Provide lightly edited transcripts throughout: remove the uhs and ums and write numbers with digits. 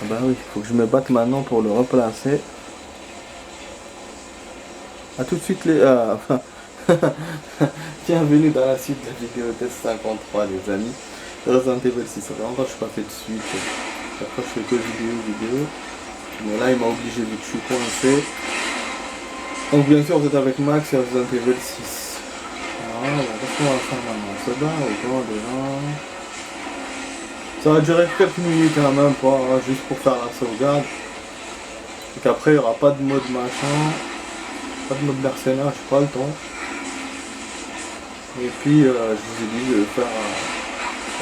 Bah oui, faut que je me batte maintenant pour le replacer. A tout de suite les... enfin... Bienvenue dans la suite de la vidéo test 53 les amis. Resident Evil 6, encore je suis pas fait de suite. Chaque fois je fais que vidéo. Mais là il m'a obligé vu que je suis coincé. Donc bien sûr vous êtes avec Max et Resident Evil 6. Voilà, qu'est-ce qu'on va faire maintenant? On se bat ou quoi déjà? Ça va durer quelques minutes, hein, même pas, juste pour faire la sauvegarde. Et qu'après il n'y aura pas de mode machin, pas de mode mercenaire, j'ai pas le temps. Et puis je vous ai dit de faire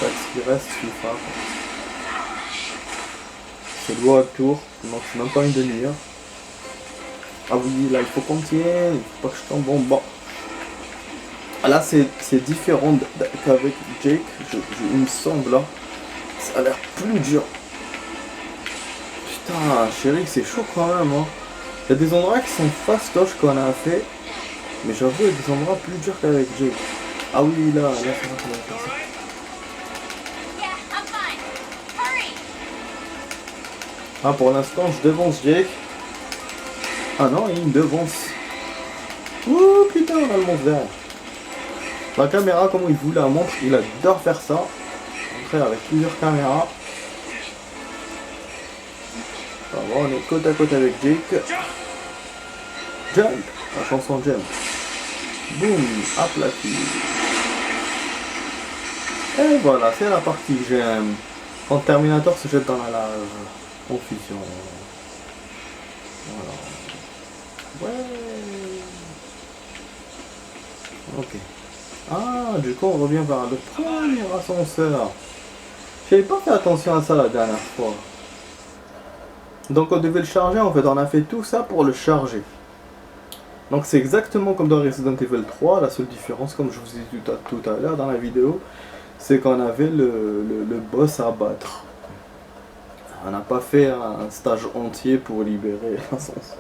ce qui reste FIFA. C'est le World Tour, donc c'est même pas une demi-heure. Ah oui, là il faut qu'on tienne, il faut pas que je tombe en bas. Là c'est différent qu'avec Jake, il me semble là. Ça a l'air plus dur. Putain, chérie, c'est chaud quand même. Hein. Il y a des endroits qui sont fastoches qu'on a fait. Mais j'avoue, il y a des endroits plus durs qu'avec Jake. Ah oui, là, c'est vrai qu'on va faire ça. Ah, pour l'instant, je devance Jake. Ah non, il me devance. Ouh, putain, on a le monstre derrière. La caméra, comment il vous la montre, il adore faire ça. Avec plusieurs caméras. On est côte à côte avec Jake. Jump, la chanson Jump. Boum, aplati. Et voilà, c'est la partie que j'aime. Quand Terminator se jette dans la lave. Confusion. Voilà. Ouais. Ok. Ah, du coup on revient vers le premier ascenseur. J'avais pas fait attention à ça la dernière fois. Donc on devait le charger, en fait on a fait tout ça pour le charger. Donc c'est exactement comme dans Resident Evil 3, la seule différence comme je vous ai dit tout à l'heure dans la vidéo, c'est qu'on avait le boss à battre. On n'a pas fait un stage entier pour libérer l'ascenseur.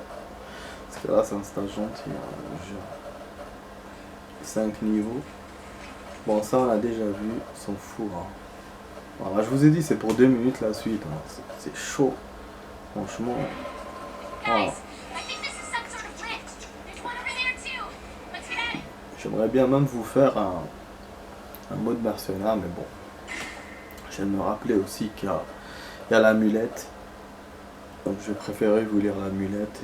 Parce que là c'est un stage entier, 5 niveaux. Bon ça on a déjà vu, on s'en fout. Hein. Voilà, je vous ai dit c'est pour 2 minutes la suite, hein. C'est chaud. Franchement. Voilà. J'aimerais bien même vous faire un mode mercenaire, mais bon. Je viens de me rappeler aussi qu'il y a l'amulette. Donc je vais préférer vous lire l'amulette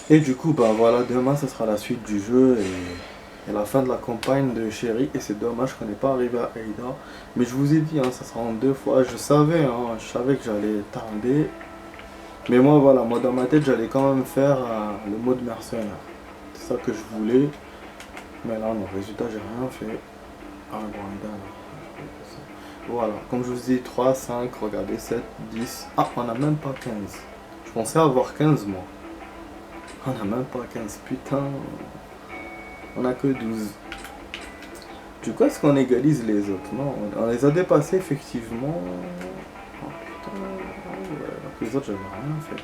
et du coup bah voilà, demain ce sera la suite du jeu et la fin de la campagne de Sherry. Et c'est dommage qu'on n'est pas arrivé à Ada. Mais je vous ai dit, hein, ça sera en 2 fois. Je savais que j'allais tarder. Mais moi voilà, moi dans ma tête j'allais quand même faire le mode mercenaire. C'est ça que je voulais. Mais là non, résultat j'ai rien fait. Ah bon, Ada, voilà, comme je vous ai dit, 3, 5, regardez, 7, 10. Ah, on n'a même pas 15. Je pensais avoir 15 moi. On n'a même pas 15, putain. On a que 12. Du coup, est-ce qu'on égalise les autres? Non, on les a dépassés effectivement. Oh putain, ouais, les autres, j'avais rien fait.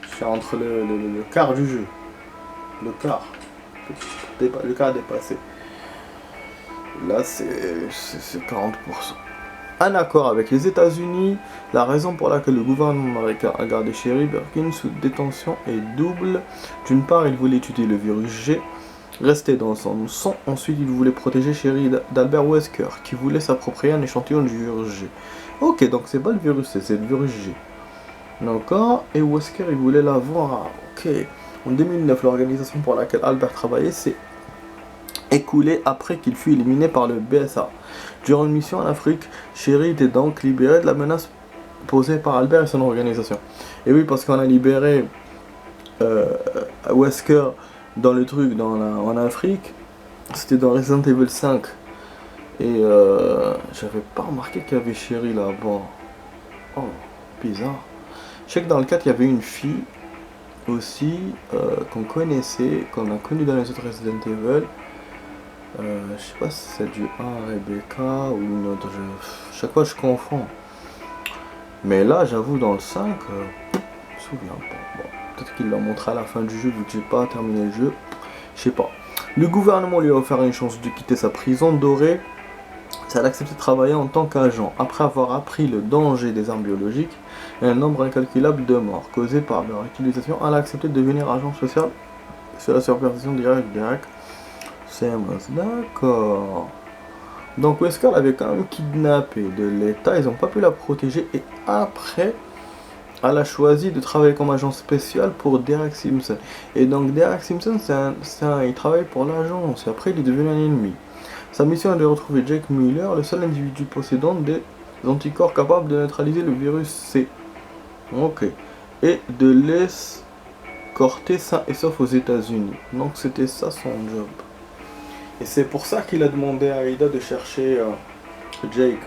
Je suis entre le quart du jeu. Le quart. Le quart dépassé. Là, c'est 40%. Un accord avec les États-Unis. La raison pour laquelle le gouvernement américain a gardé Sherry Birkin sous détention est double. D'une part, il voulait étudier le virus G, rester dans son sang. Ensuite, il voulait protéger Sherry d'Albert Wesker, qui voulait s'approprier un échantillon du virus G. Ok, donc c'est pas le virus C, c'est le virus G. D'accord. Et Wesker, il voulait l'avoir. Ok. En 2009, l'organisation pour laquelle Albert travaillait s'est écoulée après qu'il fut éliminé par le BSA. Durant une mission en Afrique, Sherry était donc libéré de la menace posée par Albert et son organisation. Et oui, parce qu'on a libéré Wesker dans le truc en Afrique, c'était dans Resident Evil 5. Et j'avais pas remarqué qu'il y avait Sherry là-bas. Oh, bizarre. Je sais que dans le 4, il y avait une fille aussi qu'on connaissait, qu'on a connue dans les autres Resident Evil. Je sais pas si c'est du 1 Rebecca ou une autre. Chaque fois je confonds. Mais là, j'avoue, dans le 5, je me souviens pas. Bon, peut-être qu'il l'a montré à la fin du jeu vu que j'ai pas terminé le jeu. Je sais pas. Le gouvernement lui a offert une chance de quitter sa prison dorée. Elle acceptait de travailler en tant qu'agent, après avoir appris le danger des armes biologiques et un nombre incalculable de morts causées par leur utilisation. Elle a accepté de devenir agent social sur la supervision directe d'Irak. C'est d'accord. Donc Wesker l'avait quand même kidnappée de l'État, ils n'ont pas pu la protéger et après, elle a choisi de travailler comme agent spécial pour Derek Simpson. Et donc Derek Simpson, il travaille pour l'agence et après il est devenu un ennemi. Sa mission est de retrouver Jake Miller, le seul individu possédant des anticorps capables de neutraliser le virus C. Ok. Et de l'escorter sain et sauf aux États-Unis. Donc c'était ça son job. Et c'est pour ça qu'il a demandé à Aida de chercher Jake.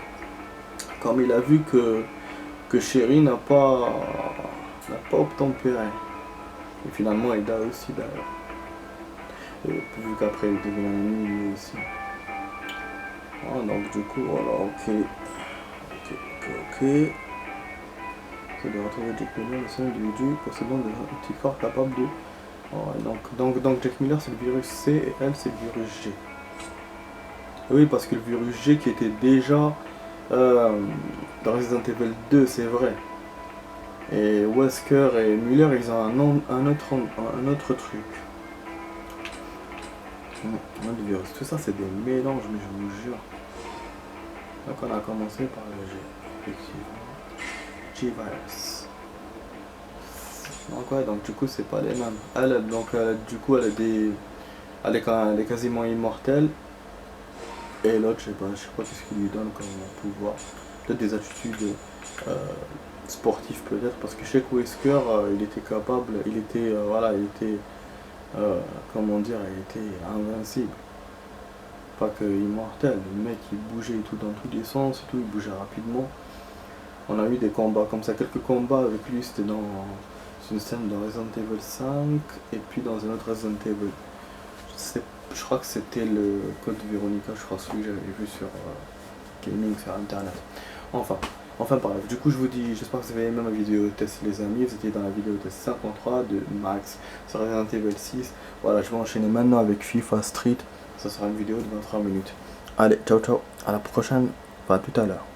Comme il a vu que Sherry n'a pas obtempéré. Et finalement Aida aussi d'ailleurs. Vu qu'après il devient un ennemi lui aussi. Ah, donc du coup voilà, ok. C'est de retrouver Jake Miller, le seul individu possédant des anticorps capables de... Ouais, donc Jake Miller c'est le virus C et elle c'est le virus G. Oui, parce que le virus G qui était déjà dans Resident Evil 2, c'est vrai. Et Wesker et Muller, ils ont un autre truc. Le virus, tout ça c'est des mélanges, mais je vous jure. Donc on a commencé par le G, effectivement. G-Virus. Donc ouais, donc du coup c'est pas les mêmes. Du coup elle est quasiment immortelle. Et l'autre, je sais pas qu'est-ce qu'il lui donne comme pouvoir. Peut-être des attitudes sportives peut-être, parce que chez Wesker, il était capable, comment dire, il était invincible. Pas que immortel, le mec il bougeait tout dans tous les sens et tout, il bougeait rapidement. On a eu des combats comme ça, quelques combats avec lui, c'était dans une scène dans Resident Evil 5 et puis dans un autre Resident Evil. Je crois que c'était le Code Veronica, je crois, celui que j'avais vu sur gaming sur internet. Enfin bref, du coup je vous dis, j'espère que vous avez aimé ma vidéo test les amis, vous étiez dans la vidéo test 53 de Max sur Resident Evil 6. Voilà, je vais enchaîner maintenant avec FIFA Street, ça sera une vidéo de 23 minutes. Allez, ciao ciao, à la prochaine, à tout à l'heure.